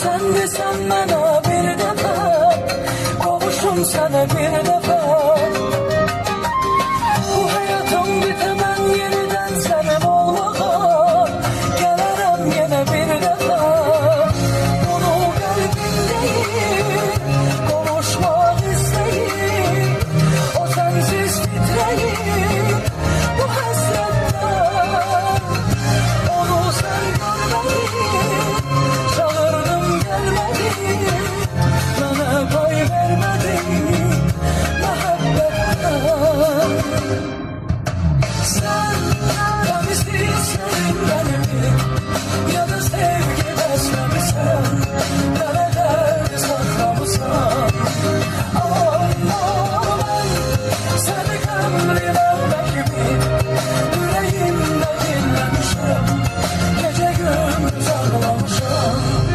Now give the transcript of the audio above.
Sen desen bana bir defa, kavuşum sana bir defa. Bu hayatım bitemem, yeniden senin olmağa gelirim yine bir defa. Bunu kalbim değil, kavuşmak isteyim. O sensiz titreyim bu hasretten. Onu sen görmedin, çağırdım gelmedin, bana pay vermedin muhabbetten. Sen temizliksin beni, ya da sevgi beslemişsen, nerelerde saklamışsan. Ama ben seni gönlüme gibi yüreğimde dinlemişim, gece gündüz ağlamışım.